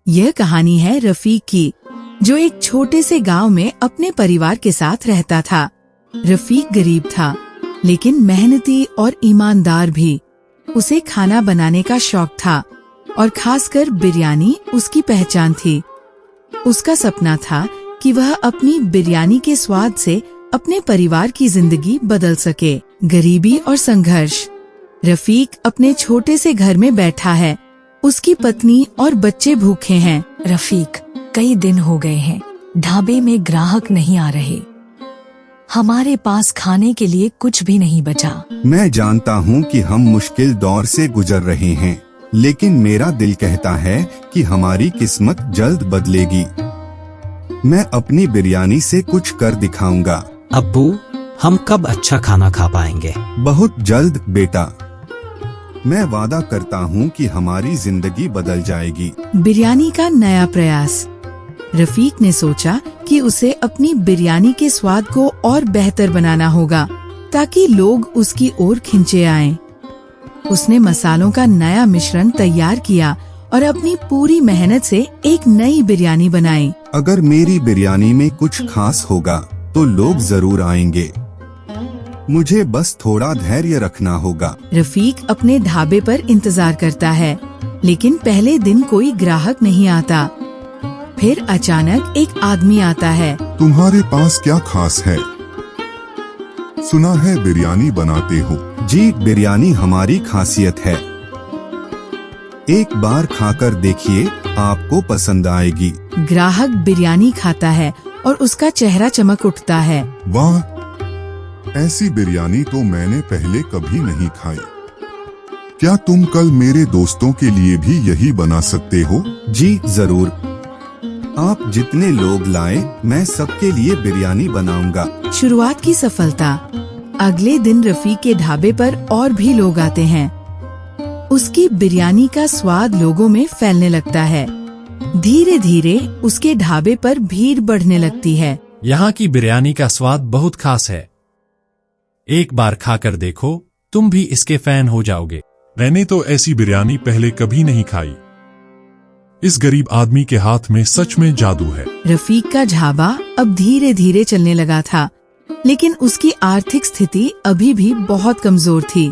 यह कहानी है रफीक की, जो एक छोटे से गांव में अपने परिवार के साथ रहता था। रफीक गरीब था, लेकिन मेहनती और ईमानदार भी। उसे खाना बनाने का शौक था और खासकर बिरयानी उसकी पहचान थी। उसका सपना था कि वह अपनी बिरयानी के स्वाद से अपने परिवार की जिंदगी बदल सके। गरीबी और संघर्ष। रफीक अपने छोटे से घर में बैठा है। उसकी पत्नी और बच्चे भूखे हैं। रफीक, कई दिन हो गए हैं, ढाबे में ग्राहक नहीं आ रहे। हमारे पास खाने के लिए कुछ भी नहीं बचा। मैं जानता हूँ कि हम मुश्किल दौर से गुजर रहे हैं, लेकिन मेरा दिल कहता है कि हमारी किस्मत जल्द बदलेगी। मैं अपनी बिरयानी से कुछ कर दिखाऊंगा। अब्बू, हम कब अच्छा खाना खा पाएंगे? बहुत जल्द बेटा। मैं वादा करता हूँ कि हमारी जिंदगी बदल जाएगी। बिरयानी का नया प्रयास। रफीक ने सोचा कि उसे अपनी बिरयानी के स्वाद को और बेहतर बनाना होगा, ताकि लोग उसकी ओर खिंचे आएं। उसने मसालों का नया मिश्रण तैयार किया और अपनी पूरी मेहनत से एक नई बिरयानी बनाई। अगर मेरी बिरयानी में कुछ खास होगा तो लोग जरूर आएंगे। मुझे बस थोड़ा धैर्य रखना होगा। रफीक अपने ढाबे पर इंतजार करता है, लेकिन पहले दिन कोई ग्राहक नहीं आता। फिर अचानक एक आदमी आता है। तुम्हारे पास क्या खास है? सुना है बिरयानी बनाते हो। जी, बिरयानी हमारी खासियत है। एक बार खाकर देखिए, आपको पसंद आएगी। ग्राहक बिरयानी खाता है और उसका चेहरा चमक उठता है। वाह, ऐसी बिरयानी तो मैंने पहले कभी नहीं खाई। क्या तुम कल मेरे दोस्तों के लिए भी यही बना सकते हो? जी जरूर। आप जितने लोग लाए, मैं सबके लिए बिरयानी बनाऊंगा। शुरुआत की सफलता। अगले दिन रफीक के ढाबे पर और भी लोग आते हैं। उसकी बिरयानी का स्वाद लोगों में फैलने लगता है। धीरे धीरे उसके ढाबे पर भीड़ बढ़ने लगती है। यहाँ की बिरयानी का स्वाद बहुत खास है। एक बार खाकर देखो, तुम भी इसके फैन हो जाओगे। मैंने तो ऐसी बिरयानी पहले कभी नहीं खाई। इस गरीब आदमी के हाथ में सच में जादू है। रफीक का ढाबा अब धीरे धीरे चलने लगा था, लेकिन उसकी आर्थिक स्थिति अभी भी बहुत कमजोर थी।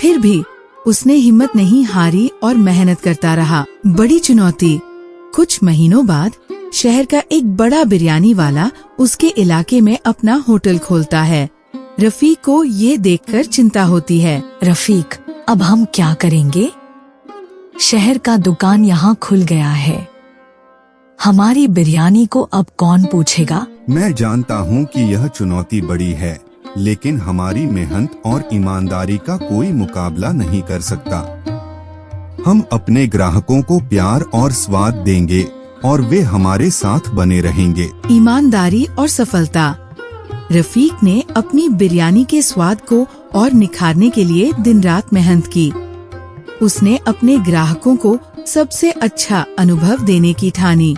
फिर भी उसने हिम्मत नहीं हारी और मेहनत करता रहा। बड़ी चुनौती। कुछ महीनों बाद शहर का एक बड़ा बिरयानी वाला उसके इलाके में अपना होटल खोलता है। रफीक को ये देखकर चिंता होती है। रफीक, अब हम क्या करेंगे? शहर का दुकान यहाँ खुल गया है। हमारी बिरयानी को अब कौन पूछेगा? मैं जानता हूँ कि यह चुनौती बड़ी है, लेकिन हमारी मेहनत और ईमानदारी का कोई मुकाबला नहीं कर सकता। हम अपने ग्राहकों को प्यार और स्वाद देंगे और वे हमारे साथ बने रहेंगे। ईमानदारी और सफलता। रफीक ने अपनी बिरयानी के स्वाद को और निखारने के लिए दिन रात मेहनत की। उसने अपने ग्राहकों को सबसे अच्छा अनुभव देने की ठानी।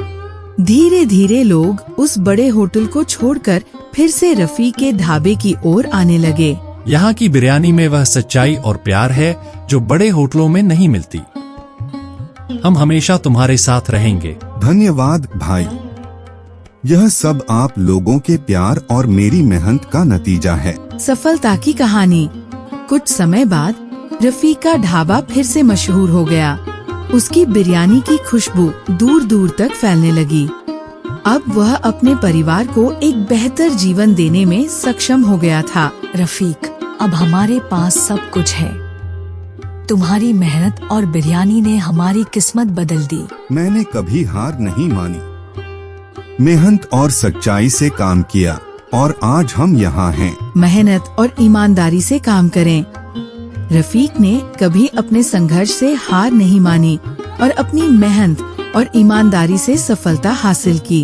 धीरे धीरे लोग उस बड़े होटल को छोड़कर फिर से रफीक के ढाबे की ओर आने लगे। यहाँ की बिरयानी में वह सच्चाई और प्यार है जो बड़े होटलों में नहीं मिलती। हम हमेशा तुम्हारे साथ रहेंगे। धन्यवाद भाई। यह सब आप लोगों के प्यार और मेरी मेहनत का नतीजा है। सफलता की कहानी। कुछ समय बाद रफीक का ढाबा फिर से मशहूर हो गया। उसकी बिरयानी की खुशबू दूर दूर तक फैलने लगी। अब वह अपने परिवार को एक बेहतर जीवन देने में सक्षम हो गया था। रफीक, अब हमारे पास सब कुछ है। तुम्हारी मेहनत और बिरयानी ने हमारी किस्मत बदल दी। मैंने कभी हार नहीं मानी। मेहनत और सच्चाई से काम किया और आज हम यहाँ हैं। मेहनत और ईमानदारी से काम करें। रफीक ने कभी अपने संघर्ष से हार नहीं मानी और अपनी मेहनत और ईमानदारी से सफलता हासिल की।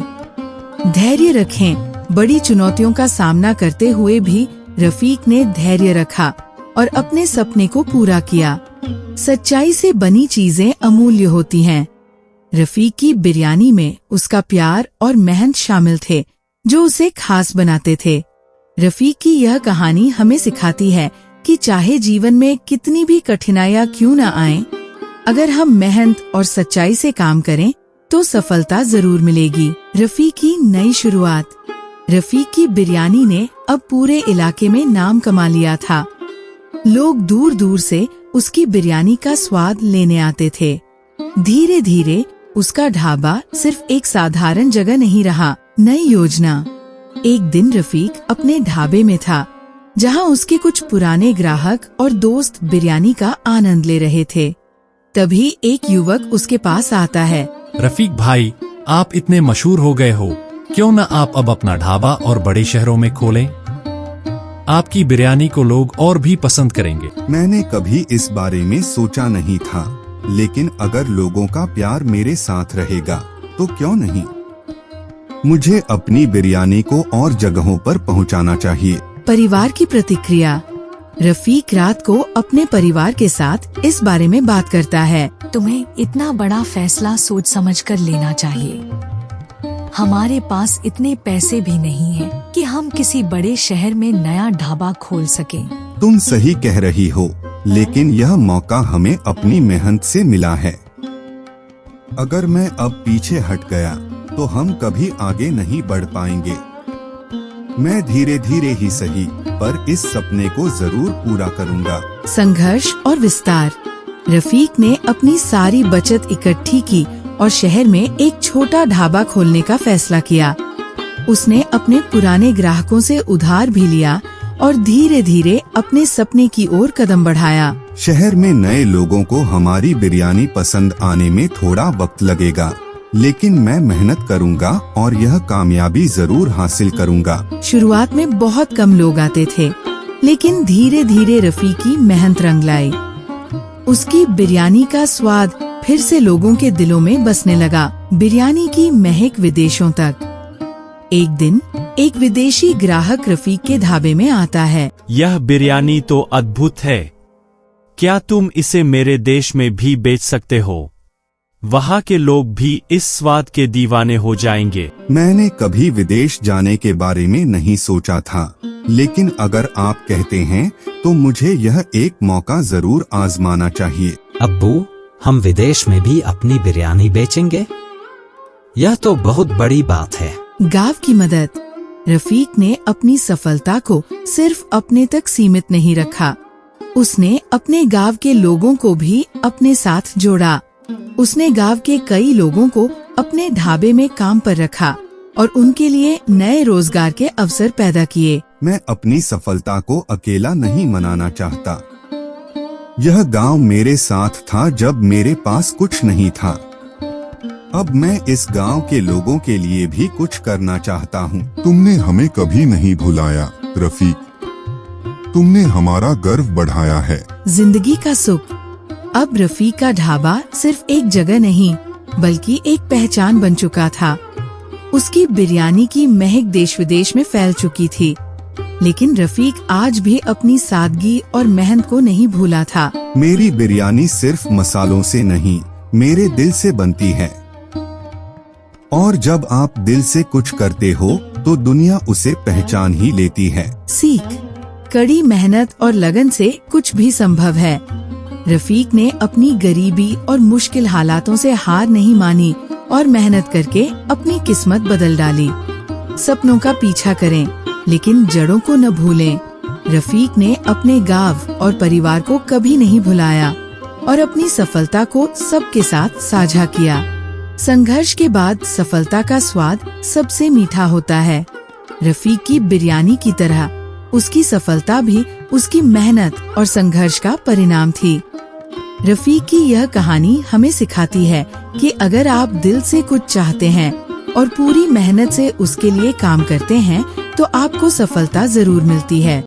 धैर्य रखें। बड़ी चुनौतियों का सामना करते हुए भी रफीक ने धैर्य रखा और अपने सपने को पूरा किया। सच्चाई से बनी चीजें अमूल्य होती हैं। रफीक की बिरयानी में उसका प्यार और मेहनत शामिल थे, जो उसे खास बनाते थे। रफीक की यह कहानी हमें सिखाती है कि चाहे जीवन में कितनी भी कठिनाइयां क्यों न आएं, अगर हम मेहनत और सच्चाई से काम करें तो सफलता जरूर मिलेगी। रफीक की नई शुरुआत। रफीक की बिरयानी ने अब पूरे इलाके में नाम कमा लिया था। लोग दूर दूर से उसकी बिरयानी का स्वाद लेने आते थे। धीरे धीरे उसका ढाबा सिर्फ एक साधारण जगह नहीं रहा। नई योजना। एक दिन रफीक अपने ढाबे में था, जहां उसके कुछ पुराने ग्राहक और दोस्त बिरयानी का आनंद ले रहे थे। तभी एक युवक उसके पास आता है। रफीक भाई, आप इतने मशहूर हो गए हो, क्यों न आप अब अपना ढाबा और बड़े शहरों में खोलें? आपकी बिरयानी को लोग और भी पसंद करेंगे। मैंने कभी इस बारे में सोचा नहीं था, लेकिन अगर लोगों का प्यार मेरे साथ रहेगा तो क्यों नहीं। मुझे अपनी बिरयानी को और जगहों पर पहुंचाना चाहिए। परिवार की प्रतिक्रिया। रफीक रात को अपने परिवार के साथ इस बारे में बात करता है। तुम्हें इतना बड़ा फैसला सोच समझकर लेना चाहिए। हमारे पास इतने पैसे भी नहीं हैं कि हम किसी बड़े शहर में नया ढाबा खोल सकें। तुम सही कह रही हो, लेकिन यह मौका हमें अपनी मेहनत से मिला है। अगर मैं अब पीछे हट गया तो हम कभी आगे नहीं बढ़ पाएंगे। मैं धीरे धीरे ही सही, पर इस सपने को जरूर पूरा करूंगा। संघर्ष और विस्तार। रफीक ने अपनी सारी बचत इकट्ठी की और शहर में एक छोटा ढाबा खोलने का फैसला किया। उसने अपने पुराने ग्राहकों से उधार भी लिया और धीरे धीरे अपने सपने की ओर कदम बढ़ाया। शहर में नए लोगों को हमारी बिरयानी पसंद आने में थोड़ा वक्त लगेगा, लेकिन मैं मेहनत करूंगा और यह कामयाबी जरूर हासिल करूंगा। शुरुआत में बहुत कम लोग आते थे, लेकिन धीरे धीरे रफीक की मेहनत रंग लाई। उसकी बिरयानी का स्वाद फिर से लोगों के दिलों में बसने लगा। बिरयानी की महक विदेशों तक। एक दिन एक विदेशी ग्राहक रफीक के ढाबे में आता है। यह बिरयानी तो अद्भुत है। क्या तुम इसे मेरे देश में भी बेच सकते हो? वहाँ के लोग भी इस स्वाद के दीवाने हो जाएंगे। मैंने कभी विदेश जाने के बारे में नहीं सोचा था, लेकिन अगर आप कहते हैं तो मुझे यह एक मौका जरूर आजमाना चाहिए। अब्बू, हम विदेश में भी अपनी बिरयानी बेचेंगे? यह तो बहुत बड़ी बात है। गांव की मदद। रफीक ने अपनी सफलता को सिर्फ अपने तक सीमित नहीं रखा। उसने अपने गांव के लोगों को भी अपने साथ जोड़ा। उसने गांव के कई लोगों को अपने ढाबे में काम पर रखा और उनके लिए नए रोजगार के अवसर पैदा किए। मैं अपनी सफलता को अकेला नहीं मनाना चाहता। यह गांव मेरे साथ था जब मेरे पास कुछ नहीं था। अब मैं इस गांव के लोगों के लिए भी कुछ करना चाहता हूँ। तुमने हमें कभी नहीं भुलाया रफीक। तुमने हमारा गर्व बढ़ाया है। जिंदगी का सुख। अब रफीक का ढाबा सिर्फ एक जगह नहीं, बल्कि एक पहचान बन चुका था। उसकी बिरयानी की महक देश विदेश में फैल चुकी थी, लेकिन रफीक आज भी अपनी सादगी और मेहनत को नहीं भूला था। मेरी बिरयानी सिर्फ मसालों से नहीं, मेरे दिल से बनती है। और जब आप दिल से कुछ करते हो तो दुनिया उसे पहचान ही लेती है। सीख। कड़ी मेहनत और लगन से कुछ भी संभव है। रफीक ने अपनी गरीबी और मुश्किल हालातों से हार नहीं मानी और मेहनत करके अपनी किस्मत बदल डाली। सपनों का पीछा करें, लेकिन जड़ों को न भूलें। रफीक ने अपने गांव और परिवार को कभी नहीं भुलाया और अपनी सफलता को सबके साथ साझा किया। संघर्ष के बाद सफलता का स्वाद सबसे मीठा होता है। रफीक की बिरयानी की तरह उसकी सफलता भी उसकी मेहनत और संघर्ष का परिणाम थी। रफीक की यह कहानी हमें सिखाती है कि अगर आप दिल से कुछ चाहते हैं और पूरी मेहनत से उसके लिए काम करते हैं, तो आपको सफलता जरूर मिलती है।